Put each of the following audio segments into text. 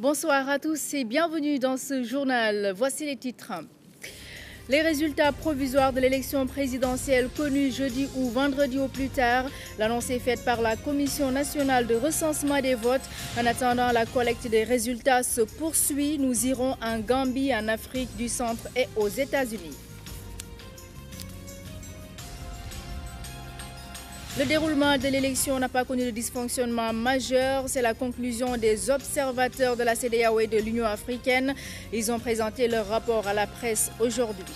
Bonsoir à tous et bienvenue dans ce journal. Voici les titres. Les résultats provisoires de l'élection présidentielle connus jeudi ou vendredi au plus tard. L'annonce est faite par la Commission nationale de recensement des votes. En attendant, la collecte des résultats se poursuit. Nous irons en Gambie, en Afrique du Centre et aux États-Unis. Le déroulement de l'élection n'a pas connu de dysfonctionnement majeur. C'est la conclusion des observateurs de la CEDEAO et de l'Union africaine. Ils ont présenté leur rapport à la presse aujourd'hui.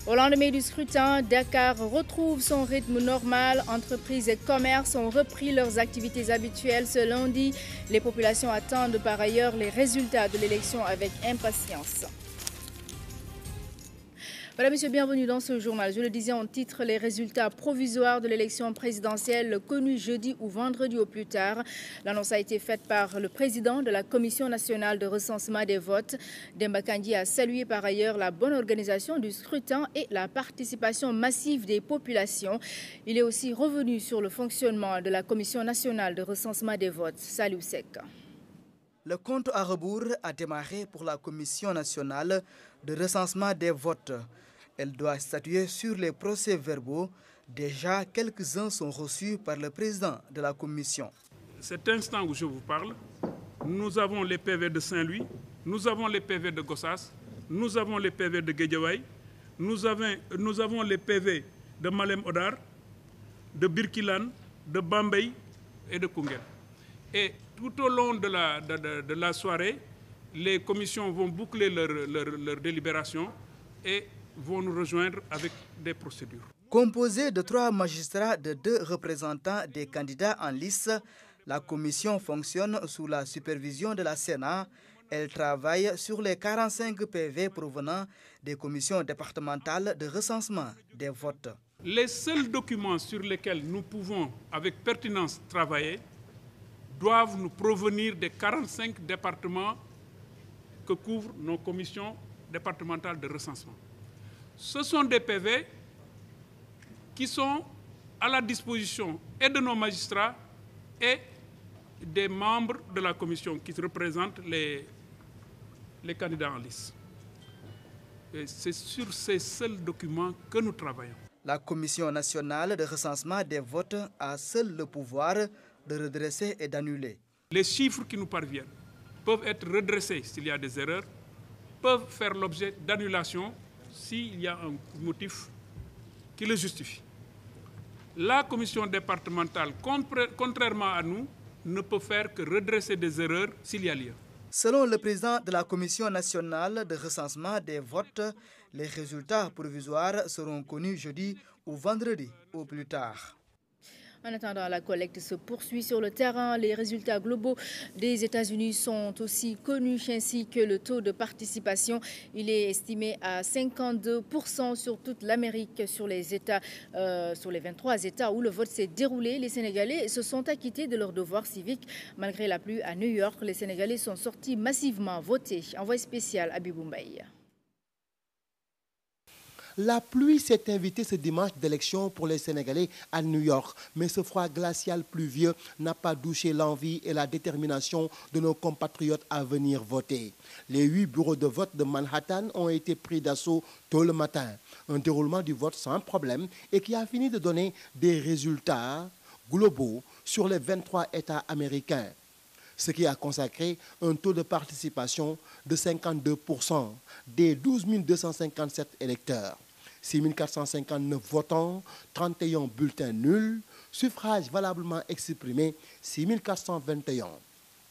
Au lendemain du scrutin, Dakar retrouve son rythme normal. Entreprises et commerces ont repris leurs activités habituelles ce lundi. Les populations attendent par ailleurs les résultats de l'élection avec impatience. Voilà, monsieur, bienvenue dans ce journal. Je le disais en titre, les résultats provisoires de l'élection présidentielle connus jeudi ou vendredi au plus tard. L'annonce a été faite par le président de la Commission nationale de recensement des votes. Demba Kandji a salué par ailleurs la bonne organisation du scrutin et la participation massive des populations. Il est aussi revenu sur le fonctionnement de la Commission nationale de recensement des votes. Salut Sek. Le compte à rebours a démarré pour la Commission nationale de recensement des votes. Elle doit statuer sur les procès-verbaux. Déjà, quelques-uns sont reçus par le président de la commission. Cet instant où je vous parle, nous avons les PV de Saint-Louis, nous avons les PV de Gossas, nous avons les PV de Guédiawaye, nous avons les PV de Malem Odar, de Birkilane, de Bambey et de Koungheul. Et tout au long de la soirée, les commissions vont boucler leur délibération et vont nous rejoindre avec des procédures. Composée de 3 magistrats, de 2 représentants des candidats en lice, la commission fonctionne sous la supervision de la Sénat. Elle travaille sur les 45 PV provenant des commissions départementales de recensement des votes. Les seuls documents sur lesquels nous pouvons avec pertinence travailler doivent nous provenir des 45 départements que couvrent nos commissions départementales de recensement. Ce sont des PV qui sont à la disposition et de nos magistrats et des membres de la commission qui représentent les candidats en lice. C'est sur ces seuls documents que nous travaillons. La Commission nationale de recensement des votes a seul le pouvoir de redresser et d'annuler. Les chiffres qui nous parviennent peuvent être redressés s'il y a des erreurs, peuvent faire l'objet d'annulation s'il y a un motif qui le justifie. La commission départementale, contrairement à nous, ne peut faire que redresser des erreurs s'il y a lieu. Selon le président de la Commission nationale de recensement des votes, les résultats provisoires seront connus jeudi ou vendredi au plus tard. En attendant, la collecte se poursuit sur le terrain. Les résultats globaux des États-Unis sont aussi connus, ainsi que le taux de participation. Il est estimé à 52% sur toute l'Amérique, sur les 23 États où le vote s'est déroulé. Les Sénégalais se sont acquittés de leur devoir civique. Malgré la pluie à New York, les Sénégalais sont sortis massivement voter. Envoyé spécial à Biboumbay. La pluie s'est invitée ce dimanche d'élection pour les Sénégalais à New York. Mais ce froid glacial pluvieux n'a pas douché l'envie et la détermination de nos compatriotes à venir voter. Les 8 bureaux de vote de Manhattan ont été pris d'assaut tôt le matin. Un déroulement du vote sans problème et qui a fini de donner des résultats globaux sur les 23 États américains. Ce qui a consacré un taux de participation de 52% des 12 257 électeurs. 6 459 votants, 31 bulletins nuls, suffrages valablement exprimés 6 421.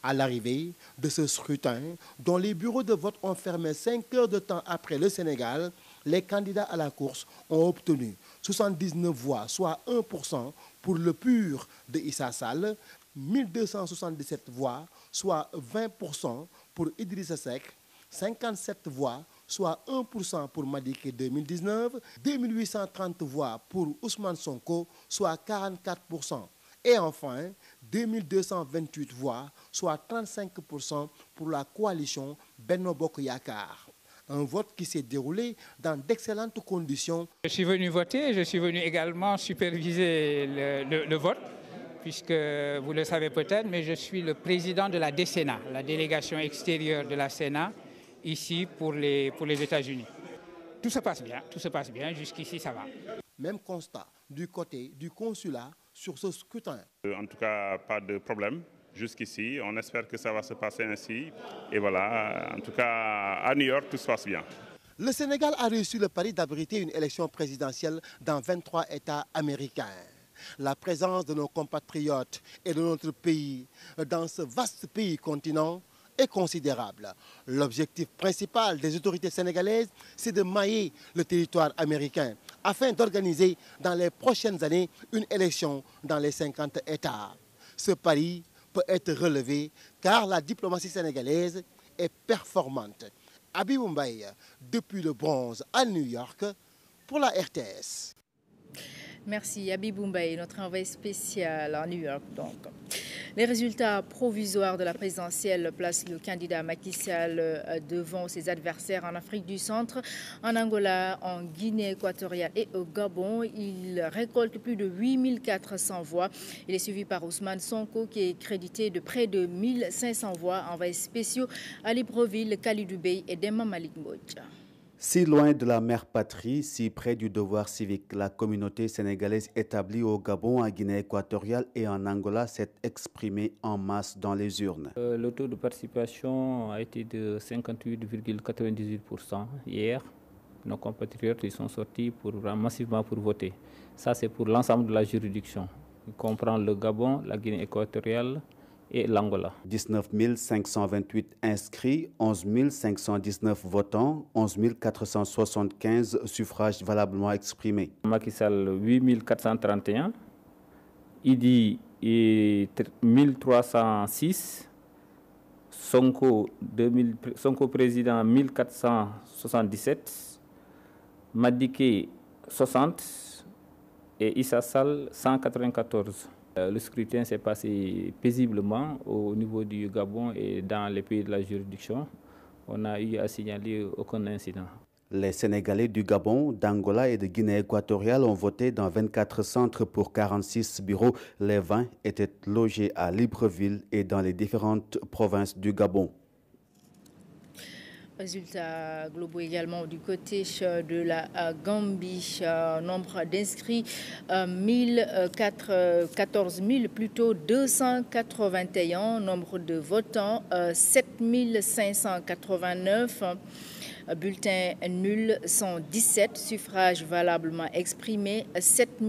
À l'arrivée de ce scrutin, dont les bureaux de vote ont fermé 5 heures de temps après le Sénégal, les candidats à la course ont obtenu 79 voix, soit 1% pour le PUR de Issa Sall, 1277 voix, soit 20% pour Idrissa Seck, 57 voix, soit 1% pour Madické 2019, 2830 voix pour Ousmane Sonko, soit 44%. Et enfin, 2228 voix, soit 35% pour la coalition Benno Bokk Yakaar. Un vote qui s'est déroulé dans d'excellentes conditions. Je suis venu voter, je suis venu également superviser le vote, puisque vous le savez peut-être, mais je suis le président de la DCENA, la délégation extérieure de la Sénat, ici pour les États-Unis. Tout se passe bien, jusqu'ici ça va. Même constat du côté du consulat sur ce scrutin. En tout cas, pas de problème jusqu'ici. On espère que ça va se passer ainsi. Et voilà, en tout cas, à New York, tout se passe bien. Le Sénégal a réussi le pari d'abriter une élection présidentielle dans 23 États américains. La présence de nos compatriotes et de notre pays dans ce vaste pays continent est considérable. L'objectif principal des autorités sénégalaises, c'est de mailler le territoire américain afin d'organiser dans les prochaines années une élection dans les 50 États. Ce pari peut être relevé car la diplomatie sénégalaise est performante. Habibou Mbaye, depuis le Bronx à New York, pour la RTS. Merci Habibou Mbaye, notre envoyé spécial à New York. Donc, les résultats provisoires de la présidentielle placent le candidat Macky Sall devant ses adversaires en Afrique du Centre, en Angola, en Guinée équatoriale et au Gabon. Il récolte plus de 8400 voix. Il est suivi par Ousmane Sonko qui est crédité de près de 1500 voix. Envoyés spéciaux à Libreville, Kalidou Bey et Demba Malik Mbodja. Si loin de la mère patrie, si près du devoir civique, la communauté sénégalaise établie au Gabon, en Guinée équatoriale et en Angola s'est exprimée en masse dans les urnes. Le taux de participation a été de 58,98% hier. Nos compatriotes ils sont sortis massivement pour voter. Ça, c'est pour l'ensemble de la juridiction. Il comprend le Gabon, la Guinée équatoriale et l'Angola. 19 528 inscrits, 11 519 votants, 11 475 suffrages valablement exprimés. Macky Sall 8 431, Idi 1306, Sonko président 1477, Madické 60 et Issa Sall 194. Le scrutin s'est passé paisiblement au niveau du Gabon et dans les pays de la juridiction. On n'a eu à signaler aucun incident. Les Sénégalais du Gabon, d'Angola et de Guinée équatoriale ont voté dans 24 centres pour 46 bureaux. Les 20 étaient logés à Libreville et dans les différentes provinces du Gabon. Résultats globaux également du côté de la Gambie. Nombre d'inscrits 14 000, plutôt 281. Nombre de votants 7 589. Bulletins nuls 117. Suffrages valablement exprimés 7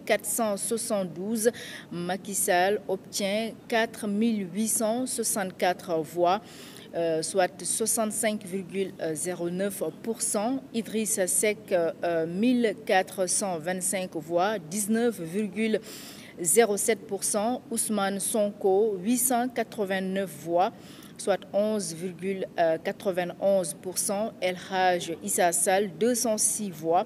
472. Macky Sall obtient 4 864 voix. Soit 65,09%. Idrissa Seck, 1425 voix, 19,07%. Ousmane Sonko, 889 voix, soit 11,91%. El Hadj Issa Sall, 206 voix,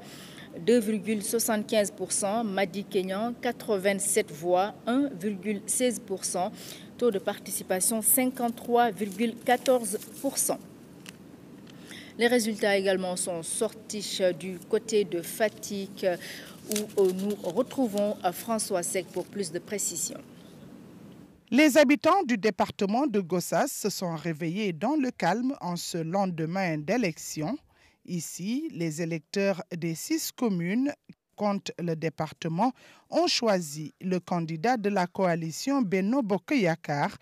2,75%. Madi Kenyan, 87 voix, 1,16%. Taux de participation 53,14%. Les résultats également sont sortis du côté de Fatick où nous retrouvons François Seck pour plus de précisions. Les habitants du département de Gossas se sont réveillés dans le calme en ce lendemain d'élection. Ici, les électeurs des 6 communes contre le département ont choisi le candidat de la coalition Benno Bokk Yakaar.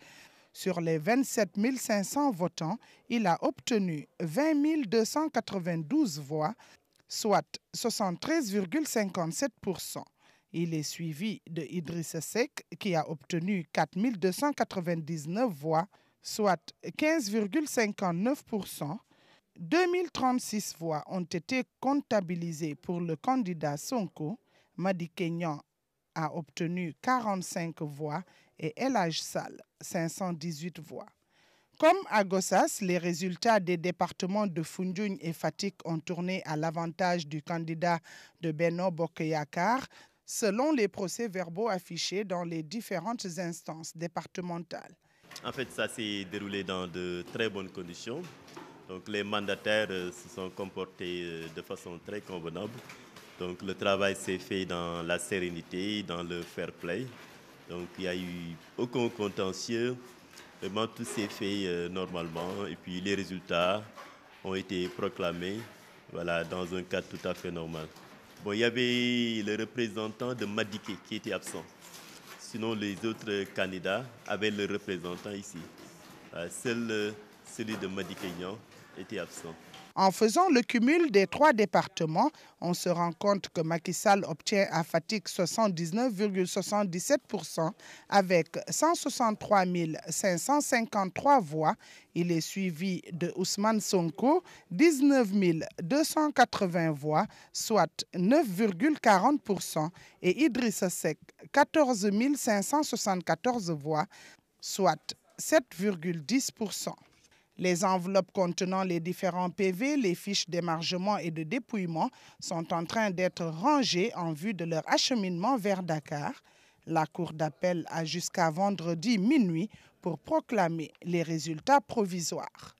Sur les 27 500 votants, il a obtenu 20 292 voix, soit 73,57%. Il est suivi de Idrissa Seck qui a obtenu 4 299 voix, soit 15,59%. 2036 voix ont été comptabilisées pour le candidat Sonko. Madi Kenyan a obtenu 45 voix et El Hadj Sall 518 voix. Comme à Gossas, les résultats des départements de Foundiougne et Fatick ont tourné à l'avantage du candidat de Benno Bokk Yakaar, selon les procès-verbaux affichés dans les différentes instances départementales. En fait, ça s'est déroulé dans de très bonnes conditions. Donc les mandataires se sont comportés de façon très convenable. Donc le travail s'est fait dans la sérénité, dans le fair play. Donc il n'y a eu aucun contentieux. Vraiment, tout s'est fait normalement. Et puis les résultats ont été proclamés dans un cadre tout à fait normal. Bon, il y avait le représentant de Madiké qui était absent. Sinon, les autres candidats avaient le représentant ici. Seul celui de Madiké-Niang était absent. En faisant le cumul des 3 départements, on se rend compte que Macky Sall obtient à Fatick 79,77% avec 163 553 voix. Il est suivi de Ousmane Sonko, 19 280 voix, soit 9,40%, et Idrissa Seck, 14 574 voix, soit 7,10%. Les enveloppes contenant les différents PV, les fiches d'émargement et de dépouillement sont en train d'être rangées en vue de leur acheminement vers Dakar. La Cour d'appel a jusqu'à vendredi minuit pour proclamer les résultats provisoires.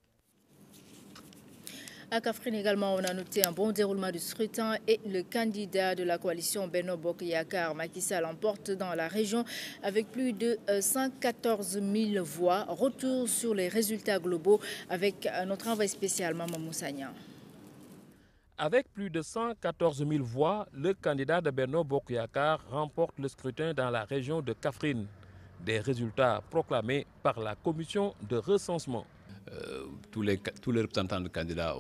À Kaffrine également, on a noté un bon déroulement du scrutin et le candidat de la coalition Benno Bokk Yakaar, Macky Sall, l'emporte dans la région avec plus de 114 000 voix. Retour sur les résultats globaux avec notre envoyé spécial, Maman Moussagna. Avec plus de 114 000 voix, le candidat de Benno Bokk Yakaar remporte le scrutin dans la région de Kaffrine. Des résultats proclamés par la commission de recensement. Tous les représentants de candidats,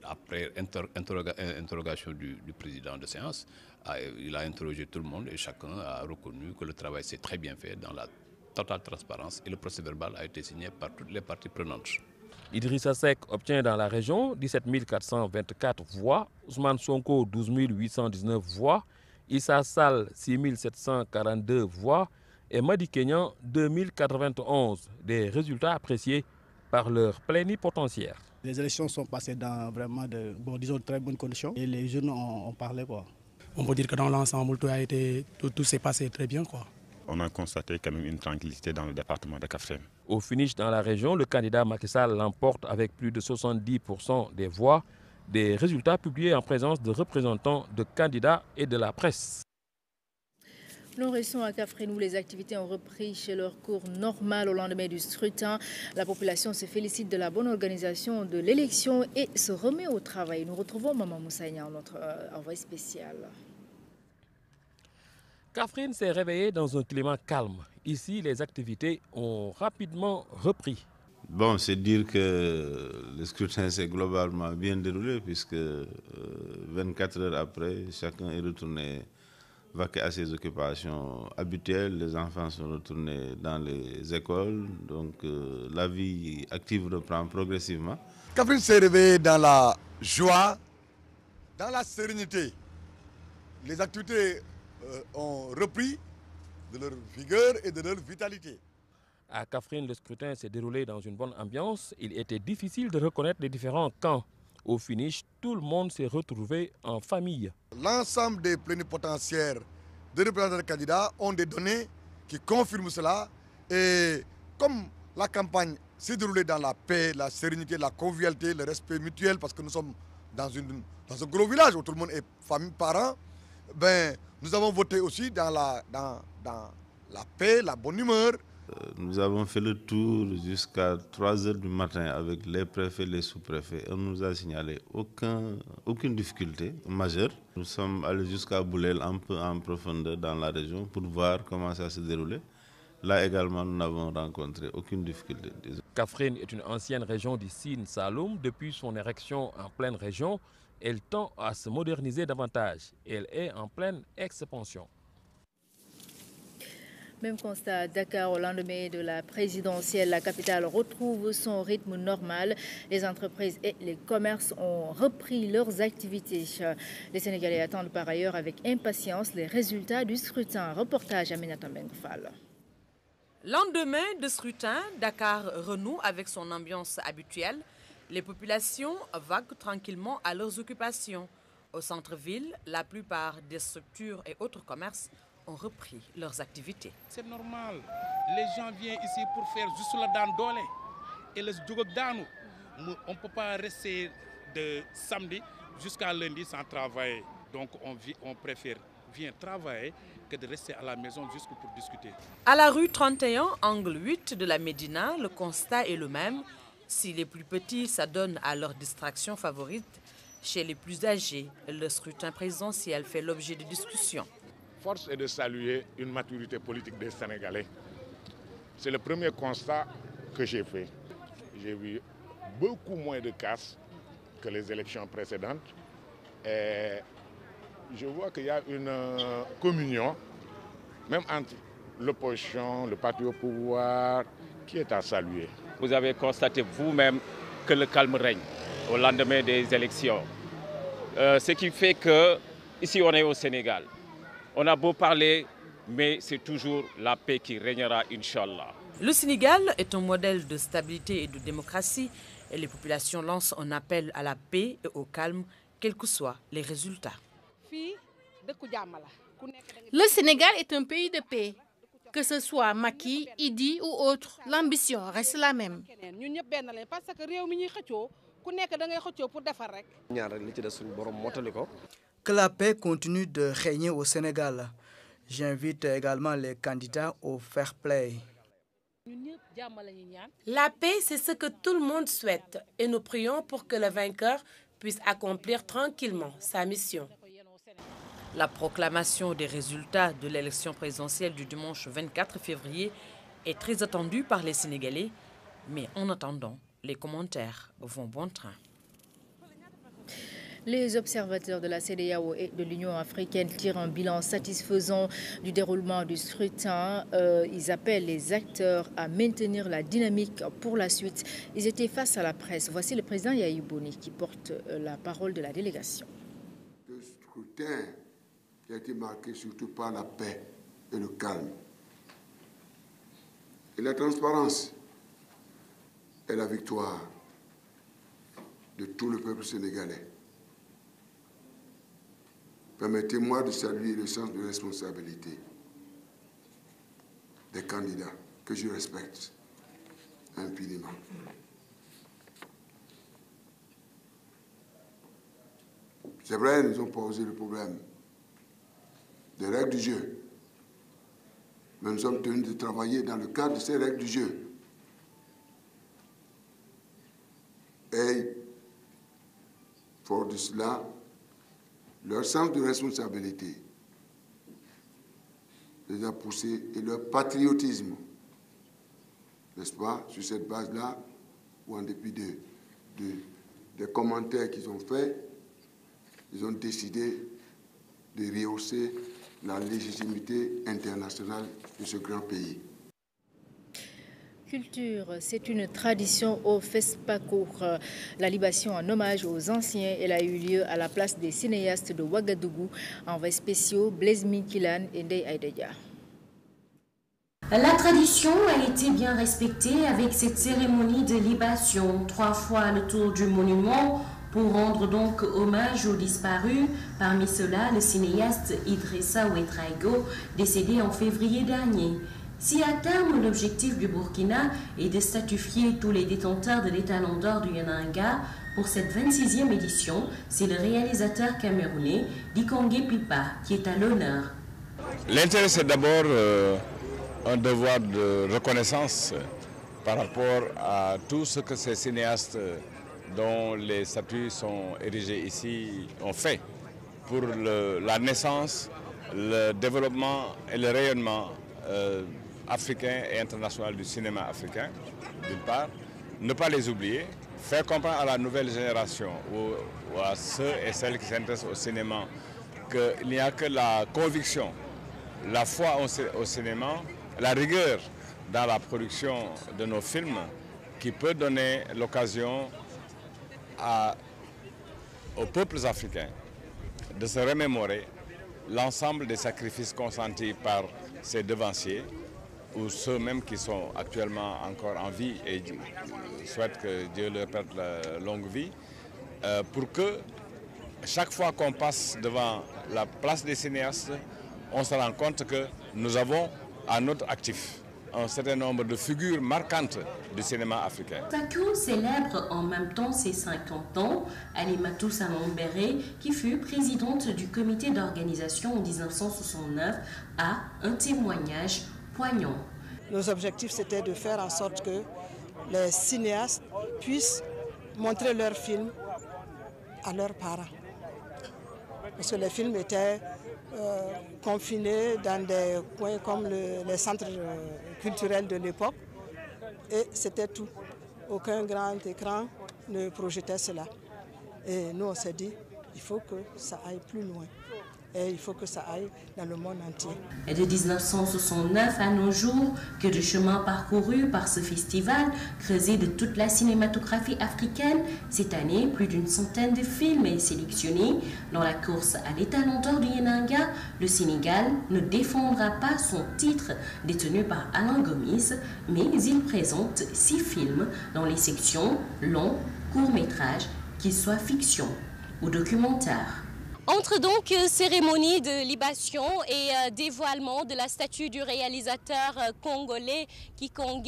après interrogation du président de séance, il a interrogé tout le monde et chacun a reconnu que le travail s'est très bien fait dans la totale transparence et le procès-verbal a été signé par toutes les parties prenantes. Idrissa Seck obtient dans la région 17 424 voix, Ousmane Sonko 12 819 voix, Issa Sall 6 742 voix et Madiké-Niang 2 091. Des résultats appréciés par leur plénipotentiaire. Les élections sont passées dans vraiment de très bonnes conditions et les jeunes ont parlé. On peut dire que dans l'ensemble, tout s'est passé très bien. On a constaté quand même une tranquillité dans le département de Kaffrine. Au finish dans la région, le candidat Macky Sall l'emporte avec plus de 70% des voix. Des résultats publiés en présence de représentants de candidats et de la presse. Nous restons à Kaffrine où les activités ont repris chez leur cours normal au lendemain du scrutin. La population se félicite de la bonne organisation de l'élection et se remet au travail. Nous retrouvons Maman Moussagna, notre envoyé spécial. Kaffrine s'est réveillée dans un climat calme. Ici, les activités ont rapidement repris. Bon, c'est dire que le scrutin s'est globalement bien déroulé puisque 24 heures après, chacun est retourné vaquer à ses occupations habituelles. Les enfants sont retournés dans les écoles, donc la vie active reprend progressivement. Kaffrine s'est réveillée dans la joie, dans la sérénité. Les activités ont repris de leur vigueur et de leur vitalité. À Kaffrine, le scrutin s'est déroulé dans une bonne ambiance. Il était difficile de reconnaître les différents camps. Au finish, tout le monde s'est retrouvé en famille. L'ensemble des plénipotentiaires des représentants des candidats ont des données qui confirment cela. Et comme la campagne s'est déroulée dans la paix, la sérénité, la convivialité, le respect mutuel, parce que nous sommes dans un gros village où tout le monde est famille, parents, nous avons voté aussi dans la paix, la bonne humeur. Nous avons fait le tour jusqu'à 3 heures du matin avec les préfets, les sous-préfets. On ne nous a signalé aucune difficulté majeure. Nous sommes allés jusqu'à Boulel, un peu en profondeur dans la région pour voir comment ça se déroulait. Là également, nous n'avons rencontré aucune difficulté. Kaffrine est une ancienne région du Sine Saloum. Depuis son érection en pleine région, elle tend à se moderniser davantage. Elle est en pleine expansion. Même constat à Dakar, au lendemain de la présidentielle, la capitale retrouve son rythme normal. Les entreprises et les commerces ont repris leurs activités. Les Sénégalais attendent par ailleurs avec impatience les résultats du scrutin. Reportage à Aminata Mbengfal. Lendemain de scrutin, Dakar renoue avec son ambiance habituelle. Les populations vaguent tranquillement à leurs occupations. Au centre-ville, la plupart des structures et autres commerces ont repris leurs activités. C'est normal. Les gens viennent ici pour faire juste la dandole et le djogogdanou. On ne peut pas rester de samedi jusqu'à lundi sans travailler. Donc on préfère vient travailler que de rester à la maison juste pour discuter. À la rue 31, angle 8 de la Médina, le constat est le même. Si les plus petits s'adonnent à leur distraction favorite, chez les plus âgés, le scrutin présidentiel fait l'objet de discussions. Force est de saluer une maturité politique des Sénégalais. C'est le premier constat que j'ai fait. J'ai vu beaucoup moins de casse que les élections précédentes. Et je vois qu'il y a une communion, même entre l'opposition, le parti au pouvoir, qui est à saluer. Vous avez constaté vous-même que le calme règne au lendemain des élections. Ce qui fait que, ici on est au Sénégal, on a beau parler, mais c'est toujours la paix qui régnera, Inch'Allah. Le Sénégal est un modèle de stabilité et de démocratie et les populations lancent un appel à la paix et au calme, quels que soient les résultats. Le Sénégal est un pays de paix. Que ce soit Macky, Idi ou autre, l'ambition reste la même. Que la paix continue de régner au Sénégal. J'invite également les candidats au fair play. La paix, c'est ce que tout le monde souhaite et nous prions pour que le vainqueur puisse accomplir tranquillement sa mission. La proclamation des résultats de l'élection présidentielle du dimanche 24 février est très attendue par les Sénégalais, mais en attendant, les commentaires vont bon train. Les observateurs de la CEDEAO et de l'Union africaine tirent un bilan satisfaisant du déroulement du scrutin. Ils appellent les acteurs à maintenir la dynamique pour la suite. Ils étaient face à la presse. Voici le président Yahya Boni qui porte la parole de la délégation. Le scrutin qui a été marqué surtout par la paix et le calme et la transparence et la victoire de tout le peuple sénégalais. Permettez-moi de saluer le sens de responsabilité des candidats que je respecte infiniment. C'est vrai, ils ont posé le problème des règles du jeu. Mais nous sommes tenus de travailler dans le cadre de ces règles du jeu. Et, fort de cela, leur sens de responsabilité les a poussés et leur patriotisme, n'est-ce pas, sur cette base-là, ou en dépit des commentaires qu'ils ont faits, ils ont décidé de rehausser la légitimité internationale de ce grand pays. Culture, c'est une tradition au FESPACO. La libation en hommage aux anciens, elle a eu lieu à la place des cinéastes de Ouagadougou, envoyés spéciaux Blaise Minkilan et Ndeye Aïdaya. La tradition a été bien respectée avec cette cérémonie de libation, 3 fois le tour du monument pour rendre donc hommage aux disparus. Parmi ceux-là, le cinéaste Idrissa Ouedraogo, décédé en février dernier. Si à terme, l'objectif du Burkina est de statuer tous les détenteurs de l'étalon d'or du Yananga, pour cette 26e édition, c'est le réalisateur camerounais Dikongé Pipa qui est à l'honneur. L'intérêt, c'est d'abord un devoir de reconnaissance par rapport à tout ce que ces cinéastes dont les statues sont érigées ici ont fait pour la naissance, le développement et le rayonnement africain et international du cinéma africain, d'une part, ne pas les oublier, faire comprendre à la nouvelle génération ou à ceux et celles qui s'intéressent au cinéma qu'il n'y a que la conviction, la foi au cinéma, la rigueur dans la production de nos films qui peut donner l'occasion aux peuples africains de se remémorer l'ensemble des sacrifices consentis par ces devanciers ou ceux même qui sont actuellement encore en vie et souhaitent que Dieu leur prête la longue vie, pour que chaque fois qu'on passe devant la place des cinéastes, on se rend compte que nous avons à notre actif un certain nombre de figures marquantes du cinéma africain. Paco célèbre en même temps ses 50 ans. Alimatou Salomberé, qui fut présidente du comité d'organisation en 1969, a un témoignage poignant. Nos objectifs, c'était de faire en sorte que les cinéastes puissent montrer leurs films à leurs parents. Parce que les films étaient confinés dans des coins comme les centres culturels de l'époque. Et c'était tout. Aucun grand écran ne projetait cela. Et nous, on s'est dit, il faut que ça aille plus loin. Et il faut que ça aille dans le monde entier. Et de 1969 à nos jours, que de chemin parcouru par ce festival, creusé de toute la cinématographie africaine, cette année, plus d'une centaine de films est sélectionné. Dans la course à l'étalon d'or du Yenanga, le Sénégal ne défendra pas son titre détenu par Alain Gomis, mais il présente 6 films dans les sections long, court-métrage, qu'ils soient fiction ou documentaire. Entre donc cérémonie de libation et dévoilement de la statue du réalisateur congolais Kikonge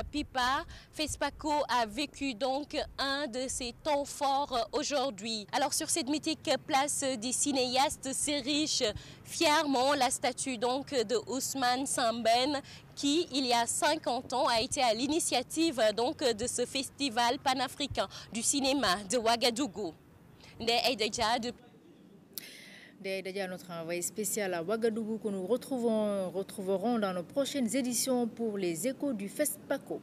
Pipa, FESPACO a vécu donc un de ses temps forts aujourd'hui. Alors sur cette mythique place des cinéastes s'érige fièrement la statue donc de Ousmane Sembène qui, il y a 50 ans, a été à l'initiative donc de ce festival panafricain du cinéma de Ouagadougou. Déjà notre envoyé spécial à Ouagadougou que nous retrouverons dans nos prochaines éditions pour les échos du FESPACO.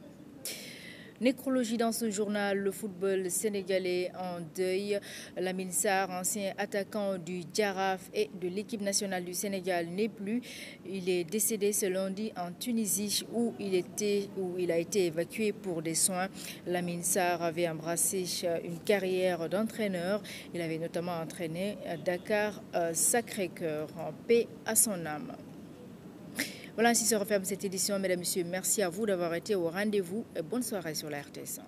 Nécrologie dans ce journal, le football sénégalais en deuil. Lamine Sarr, ancien attaquant du Jaraaf et de l'équipe nationale du Sénégal, n'est plus. Il est décédé ce lundi en Tunisie où il a été évacué pour des soins. Lamine Sarr avait embrassé une carrière d'entraîneur. Il avait notamment entraîné Dakar Sacré-Cœur. En paix à son âme. Voilà, ainsi se referme cette édition. Mesdames et messieurs, merci à vous d'avoir été au rendez-vous et bonne soirée sur la RTS.